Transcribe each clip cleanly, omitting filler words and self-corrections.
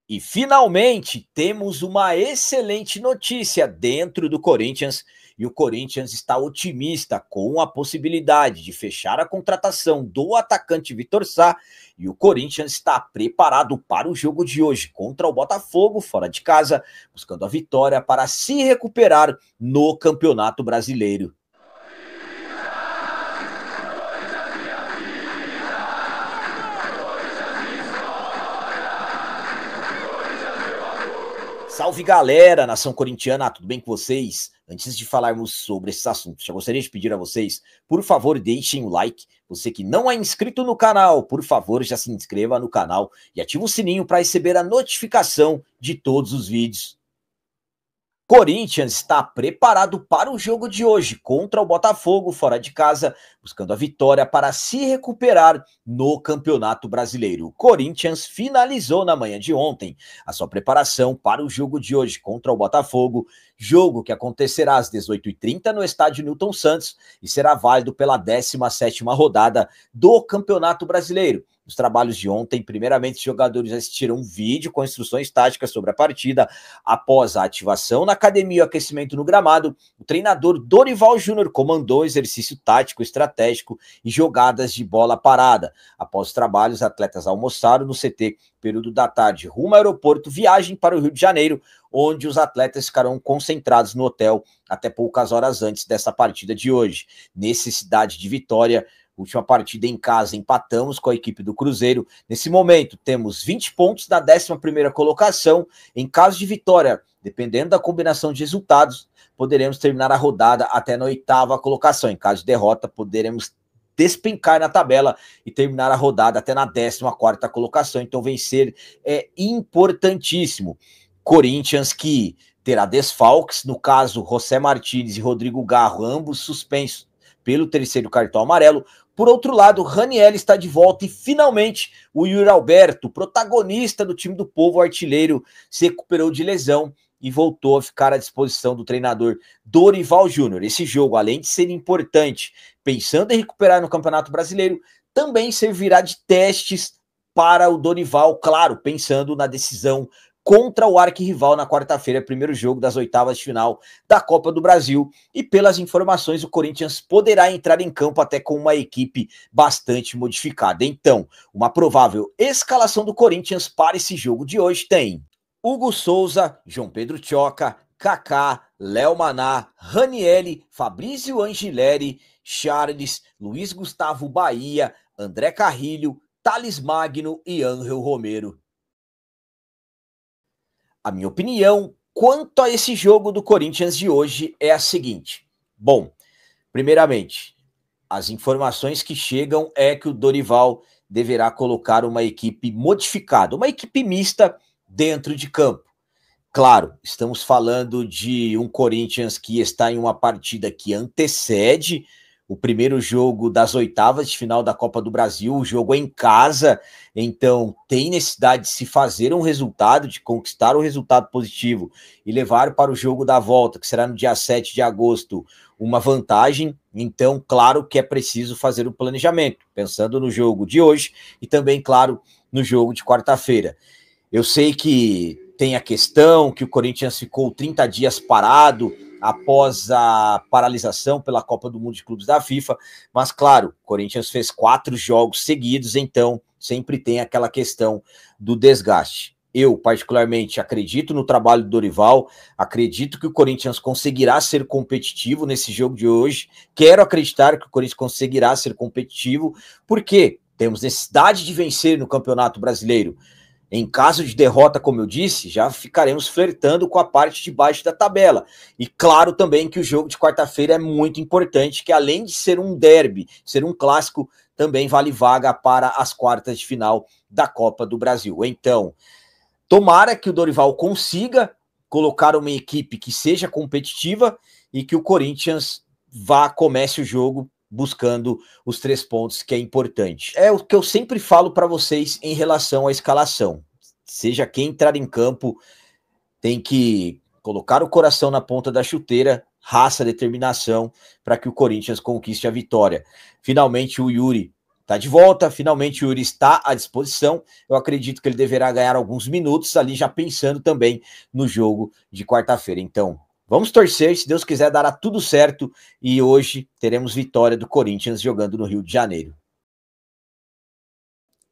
E finalmente temos uma excelente notícia dentro do Corinthians, e o Corinthians está otimista com a possibilidade de fechar a contratação do atacante Vitor Sá, e o Corinthians está preparado para o jogo de hoje contra o Botafogo, fora de casa, buscando a vitória para se recuperar no Campeonato Brasileiro. Salve galera, nação corintiana, tudo bem com vocês? Antes de falarmos sobre esses assuntos, já gostaria de pedir a vocês, por favor, deixem o like. Você que não é inscrito no canal, por favor, já se inscreva no canal e ative o sininho para receber a notificação de todos os vídeos. Corinthians está preparado para o jogo de hoje contra o Botafogo, fora de casa, buscando a vitória para se recuperar no Campeonato Brasileiro. O Corinthians finalizou na manhã de ontem a sua preparação para o jogo de hoje contra o Botafogo, jogo que acontecerá às 18h30 no estádio Newton Santos e será válido pela 17ª rodada do Campeonato Brasileiro. Nos trabalhos de ontem, primeiramente, os jogadores assistiram um vídeo com instruções táticas sobre a partida. Após a ativação na academia e o aquecimento no gramado, o treinador Dorival Júnior comandou o exercício tático, estratégico e jogadas de bola parada. Após os trabalhos, os atletas almoçaram no CT, período da tarde, rumo ao aeroporto, viagem para o Rio de Janeiro, onde os atletas ficarão concentrados no hotel até poucas horas antes dessa partida de hoje. Necessidade de vitória. Última partida em casa, empatamos com a equipe do Cruzeiro. Nesse momento, temos 20 pontos na 11ª colocação. Em caso de vitória, dependendo da combinação de resultados, poderemos terminar a rodada até na 8ª colocação. Em caso de derrota, poderemos despencar na tabela e terminar a rodada até na 14ª colocação. Então, vencer é importantíssimo. Corinthians que terá desfalques, no caso, José Martínez e Rodrigo Garro, ambos suspensos pelo 3º cartão amarelo. Por outro lado, Raniel está de volta e finalmente o Yuri Alberto, protagonista do time do Povo, artilheiro, se recuperou de lesão e voltou a ficar à disposição do treinador Dorival Júnior. Esse jogo, além de ser importante, pensando em recuperar no Campeonato Brasileiro, também servirá de testes para o Dorival, claro, pensando na decisão contra o arquirrival na quarta-feira, primeiro jogo das 8ª de final da Copa do Brasil. E pelas informações, o Corinthians poderá entrar em campo até com uma equipe bastante modificada. Então, uma provável escalação do Corinthians para esse jogo de hoje tem Hugo Souza, João Pedro Tchoca, Kaká, Léo Maná, Raniel, Fabrício Angileri, Charles, Luiz Gustavo Bahia, André Carrilho, Thales Magno e Ángel Romero. A minha opinião quanto a esse jogo do Corinthians de hoje é a seguinte. Bom, primeiramente, as informações que chegam é que o Dorival deverá colocar uma equipe modificada, uma equipe mista dentro de campo. Claro, estamos falando de um Corinthians que está em uma partida que antecede o primeiro jogo das 8ª de final da Copa do Brasil, o jogo é em casa, então tem necessidade de se fazer um resultado, de conquistar um resultado positivo e levar para o jogo da volta, que será no dia 7 de agosto, uma vantagem. Então, claro que é preciso fazer o planejamento, pensando no jogo de hoje e também, claro, no jogo de quarta-feira. Eu sei que tem a questão que o Corinthians ficou 30 dias parado após a paralisação pela Copa do Mundo de Clubes da FIFA, mas claro, o Corinthians fez 4 jogos seguidos, então sempre tem aquela questão do desgaste. Eu, particularmente, acredito no trabalho do Dorival, acredito que o Corinthians conseguirá ser competitivo nesse jogo de hoje, quero acreditar que o Corinthians conseguirá ser competitivo, porque temos necessidade de vencer no Campeonato Brasileiro. Em caso de derrota, como eu disse, já ficaremos flertando com a parte de baixo da tabela. E claro também que o jogo de quarta-feira é muito importante, que além de ser um derby, ser um clássico, também vale vaga para as quartas de final da Copa do Brasil. Então, tomara que o Dorival consiga colocar uma equipe que seja competitiva e que o Corinthians comece o jogo buscando os 3 pontos, que é importante. É o que eu sempre falo para vocês em relação à escalação. Seja quem entrar em campo, tem que colocar o coração na ponta da chuteira, raça, determinação, para que o Corinthians conquiste a vitória. Finalmente o Yuri está de volta, finalmente o Yuri está à disposição. Eu acredito que ele deverá ganhar alguns minutos ali, já pensando também no jogo de quarta-feira. Então, vamos torcer, se Deus quiser, dará tudo certo e hoje teremos vitória do Corinthians jogando no Rio de Janeiro.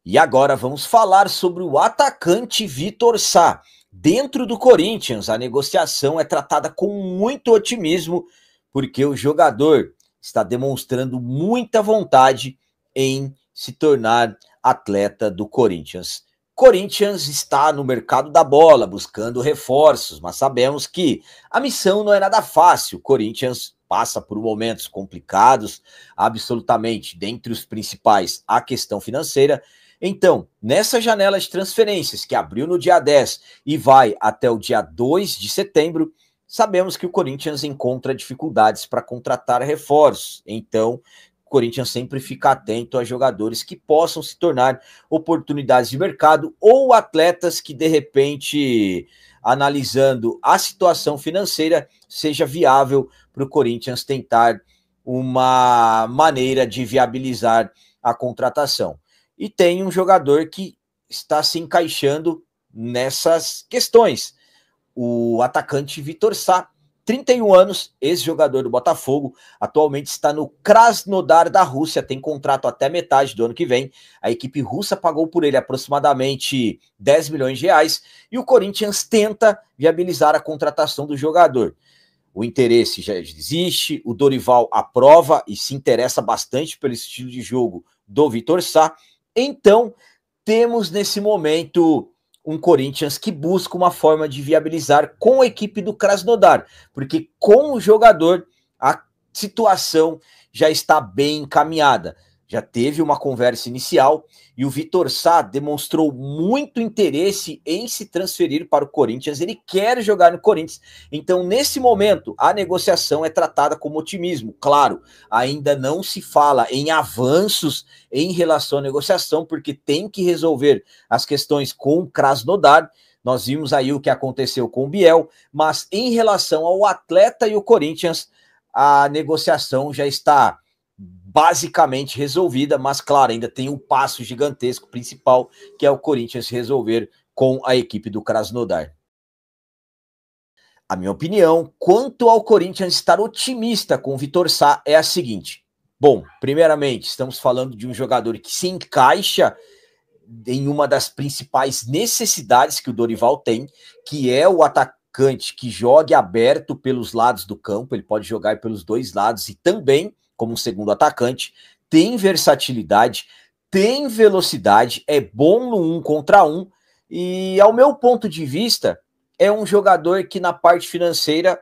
E agora vamos falar sobre o atacante Vitor Sá. Dentro do Corinthians, a negociação é tratada com muito otimismo, porque o jogador está demonstrando muita vontade em se tornar atleta do Corinthians. Corinthians está no mercado da bola, buscando reforços, mas sabemos que a missão não é nada fácil. O Corinthians passa por momentos complicados, absolutamente, dentre os principais, a questão financeira. Então, nessa janela de transferências que abriu no dia 10 e vai até o dia 2 de setembro, sabemos que o Corinthians encontra dificuldades para contratar reforços. Então, o Corinthians sempre fica atento a jogadores que possam se tornar oportunidades de mercado ou atletas que, de repente, analisando a situação financeira, seja viável para o Corinthians tentar uma maneira de viabilizar a contratação. E tem um jogador que está se encaixando nessas questões. O atacante Vitor Sá, 31 anos, ex-jogador do Botafogo, atualmente está no Krasnodar da Rússia, tem contrato até metade do ano que vem. A equipe russa pagou por ele aproximadamente 10 milhões de reais e o Corinthians tenta viabilizar a contratação do jogador. O interesse já existe, o Dorival aprova e se interessa bastante pelo estilo de jogo do Vitor Sá. Então, temos nesse momento um Corinthians que busca uma forma de viabilizar com a equipe do Krasnodar, porque com o jogador a situação já está bem encaminhada. Já teve uma conversa inicial e o Vitor Sá demonstrou muito interesse em se transferir para o Corinthians. Ele quer jogar no Corinthians. Então, nesse momento, a negociação é tratada como otimismo. Claro, ainda não se fala em avanços em relação à negociação, porque tem que resolver as questões com o Krasnodar. Nós vimos aí o que aconteceu com o Biel, mas em relação ao atleta e o Corinthians, a negociação já está basicamente resolvida, mas claro, ainda tem um passo gigantesco principal, que é o Corinthians resolver com a equipe do Krasnodar. A minha opinião quanto ao Corinthians estar otimista com o Vitor Sá é a seguinte: bom, primeiramente, estamos falando de um jogador que se encaixa em uma das principais necessidades que o Dorival tem, que é o atacante que jogue aberto pelos lados do campo. Ele pode jogar pelos dois lados e também como um segundo atacante, tem versatilidade, tem velocidade, é bom no 1 contra 1 e, ao meu ponto de vista, é um jogador que na parte financeira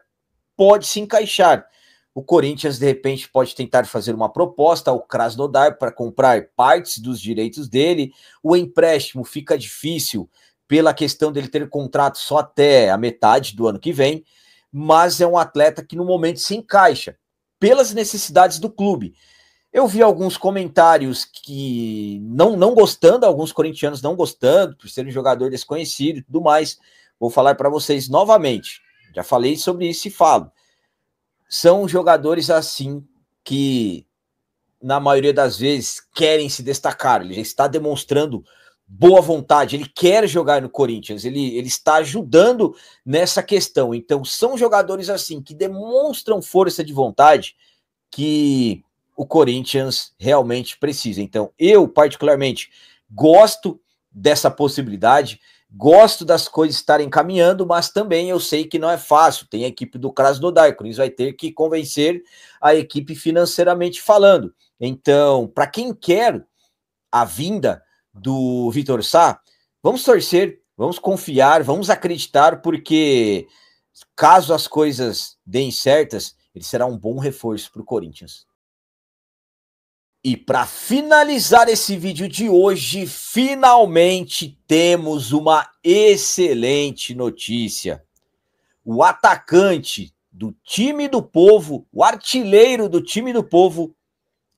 pode se encaixar. O Corinthians, de repente, pode tentar fazer uma proposta ao Krasnodar para comprar partes dos direitos dele. O empréstimo fica difícil pela questão dele ter contrato só até a metade do ano que vem, mas é um atleta que no momento se encaixa pelas necessidades do clube. Eu vi alguns comentários que não gostando, alguns corintianos não gostando, por ser um jogador desconhecido e tudo mais. Vou falar para vocês novamente, já falei sobre isso e falo. São jogadores assim que, na maioria das vezes, querem se destacar. Ele já está demonstrando boa vontade, ele quer jogar no Corinthians, ele está ajudando nessa questão. Então, são jogadores assim que demonstram força de vontade que o Corinthians realmente precisa. Então, eu, particularmente, gosto dessa possibilidade, gosto das coisas estarem caminhando, mas também eu sei que não é fácil. Tem a equipe do Krasnodar, o Corinthians vai ter que convencer a equipe financeiramente falando. Então, para quem quer a vinda do Vitor Sá, vamos torcer, vamos confiar, vamos acreditar, porque caso as coisas deem certas, ele será um bom reforço para o Corinthians. E para finalizar esse vídeo de hoje, finalmente temos uma excelente notícia. O atacante do time do povo, o artilheiro do time do povo,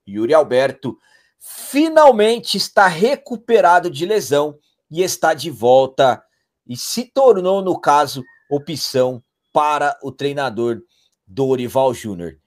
Yuri Alberto, finalmente está recuperado de lesão e está de volta e se tornou, no caso, opção para o treinador Dorival Júnior.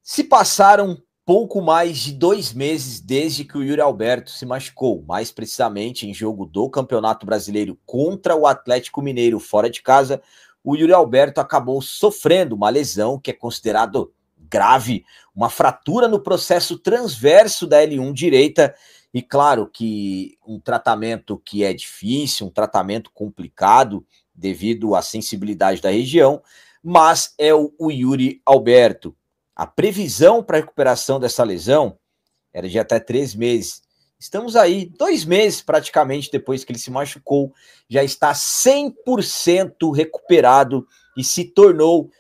Se passaram Pouco mais de 2 meses desde que o Yuri Alberto se machucou, mais precisamente em jogo do Campeonato Brasileiro contra o Atlético Mineiro fora de casa, o Yuri Alberto acabou sofrendo uma lesão que é considerado grave, uma fratura no processo transverso da L1 direita, e claro que um tratamento que é difícil, um tratamento complicado devido à sensibilidade da região, mas é o Yuri Alberto. A previsão para a recuperação dessa lesão era de até 3 meses. Estamos aí, 2 meses praticamente depois que ele se machucou, já está 100% recuperado e se tornou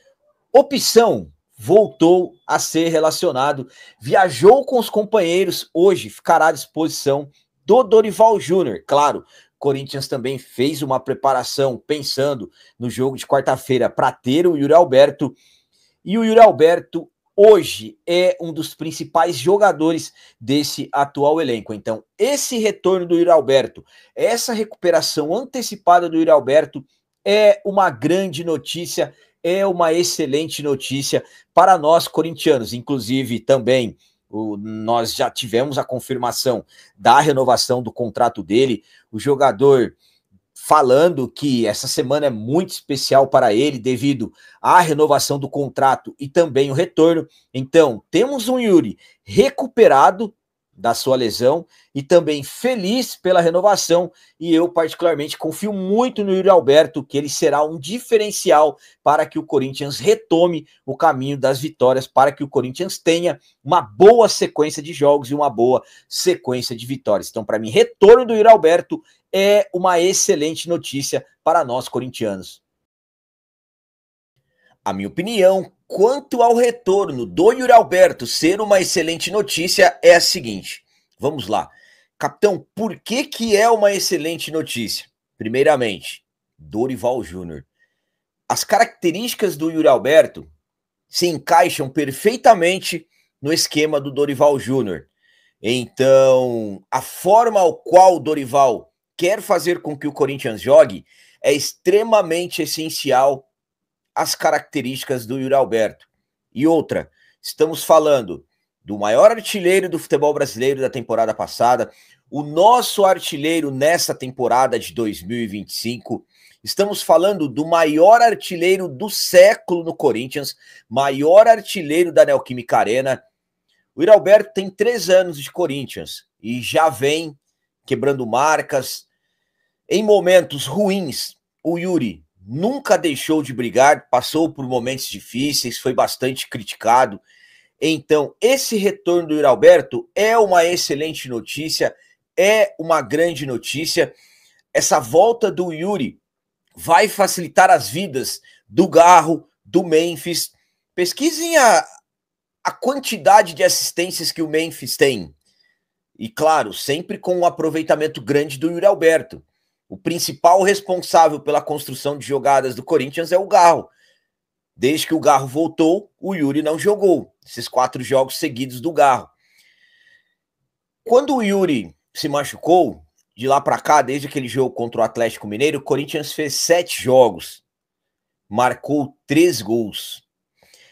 opção, voltou a ser relacionado, viajou com os companheiros, hoje ficará à disposição do Dorival Júnior. Claro, Corinthians também fez uma preparação pensando no jogo de quarta-feira para ter o Yuri Alberto, e o Yuri Alberto hoje é um dos principais jogadores desse atual elenco. Então, esse retorno do Yuri Alberto, essa recuperação antecipada do Yuri Alberto é uma grande notícia, é uma excelente notícia para nós corintianos. Inclusive, também nós já tivemos a confirmação da renovação do contrato dele, o jogador falando que essa semana é muito especial para ele devido à renovação do contrato e também o retorno. Então, temos um Yuri recuperado da sua lesão e também feliz pela renovação, e eu particularmente confio muito no Yuri Alberto, que ele será um diferencial para que o Corinthians retome o caminho das vitórias, para que o Corinthians tenha uma boa sequência de jogos e uma boa sequência de vitórias. Então, para mim, retorno do Yuri Alberto é uma excelente notícia para nós corintianos. A minha opinião quanto ao retorno do Yuri Alberto ser uma excelente notícia é a seguinte. Vamos lá. Capitão, por que é uma excelente notícia? Primeiramente, Dorival Júnior. As características do Yuri Alberto se encaixam perfeitamente no esquema do Dorival Júnior. Então, a forma ao qual o Dorival quer fazer com que o Corinthians jogue é extremamente essencial às características do Yuri Alberto. E outra, estamos falando do maior artilheiro do futebol brasileiro da temporada passada, o nosso artilheiro nessa temporada de 2025. Estamos falando do maior artilheiro do século no Corinthians, maior artilheiro da Neoquímica Arena. O Yuri Alberto tem 3 anos de Corinthians e já vem quebrando marcas. Em momentos ruins, o Yuri nunca deixou de brigar, passou por momentos difíceis, foi bastante criticado. Então, esse retorno do Yuri Alberto é uma excelente notícia, é uma grande notícia. Essa volta do Yuri vai facilitar as vidas do Garro, do Memphis. Pesquisem a quantidade de assistências que o Memphis tem. E, claro, sempre com um aproveitamento grande do Yuri Alberto. O principal responsável pela construção de jogadas do Corinthians é o Garro. Desde que o Garro voltou, o Yuri não jogou. Esses 4 jogos seguidos do Garro. Quando o Yuri se machucou, de lá para cá, desde aquele jogo contra o Atlético Mineiro, o Corinthians fez 7 jogos. Marcou 3 gols.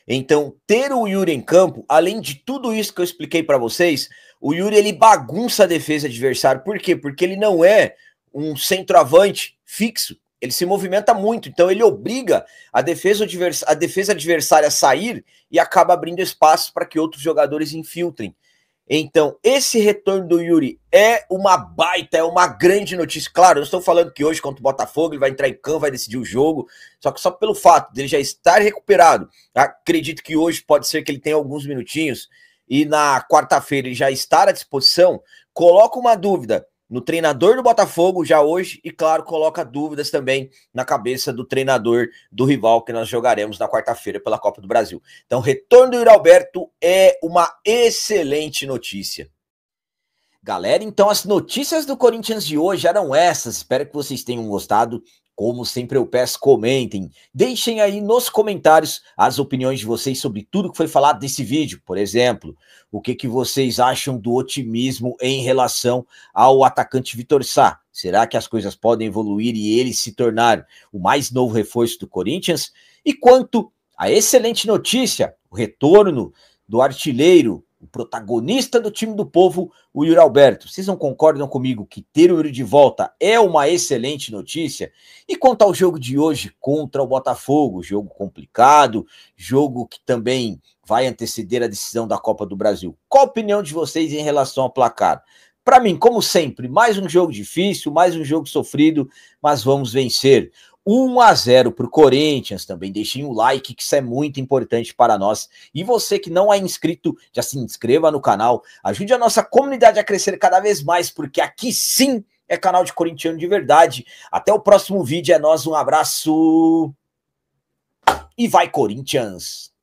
Então, ter o Yuri em campo, além de tudo isso que eu expliquei para vocês, o Yuri ele bagunça a defesa adversária. Por quê? Porque ele não é um centroavante fixo. Ele se movimenta muito, então ele obriga a defesa adversária a sair e acaba abrindo espaços para que outros jogadores infiltrem. Então, esse retorno do Yuri é uma baita, é uma grande notícia. Claro, eu estou falando que hoje contra o Botafogo ele vai entrar em campo, vai decidir o jogo, só que só pelo fato dele já estar recuperado, acredito que hoje pode ser que ele tenha alguns minutinhos e na quarta-feira ele já estar à disposição, coloca uma dúvida no treinador do Botafogo já hoje e, claro, coloca dúvidas também na cabeça do treinador do rival que nós jogaremos na quarta-feira pela Copa do Brasil. Então, retorno do Yuri Alberto é uma excelente notícia. Galera, então as notícias do Corinthians de hoje eram essas. Espero que vocês tenham gostado. Como sempre eu peço, comentem. Deixem aí nos comentários as opiniões de vocês sobre tudo que foi falado nesse vídeo. Por exemplo, o que vocês acham do otimismo em relação ao atacante Vitor Sá? Será que as coisas podem evoluir e ele se tornar o mais novo reforço do Corinthians? E quanto à excelente notícia, o retorno do artilheiro o protagonista do time do povo, o Yuri Alberto. Vocês não concordam comigo que ter o Yuri de volta é uma excelente notícia? E quanto ao jogo de hoje contra o Botafogo, jogo complicado, jogo que também vai anteceder a decisão da Copa do Brasil. Qual a opinião de vocês em relação ao placar? Para mim, como sempre, mais um jogo difícil, mais um jogo sofrido, mas vamos vencer. 1-0 para o Corinthians, também deixem o like, que isso é muito importante para nós. E você que não é inscrito, já se inscreva no canal, ajude a nossa comunidade a crescer cada vez mais, porque aqui sim é canal de corintiano de verdade. Até o próximo vídeo, é nóis, um abraço e vai Corinthians!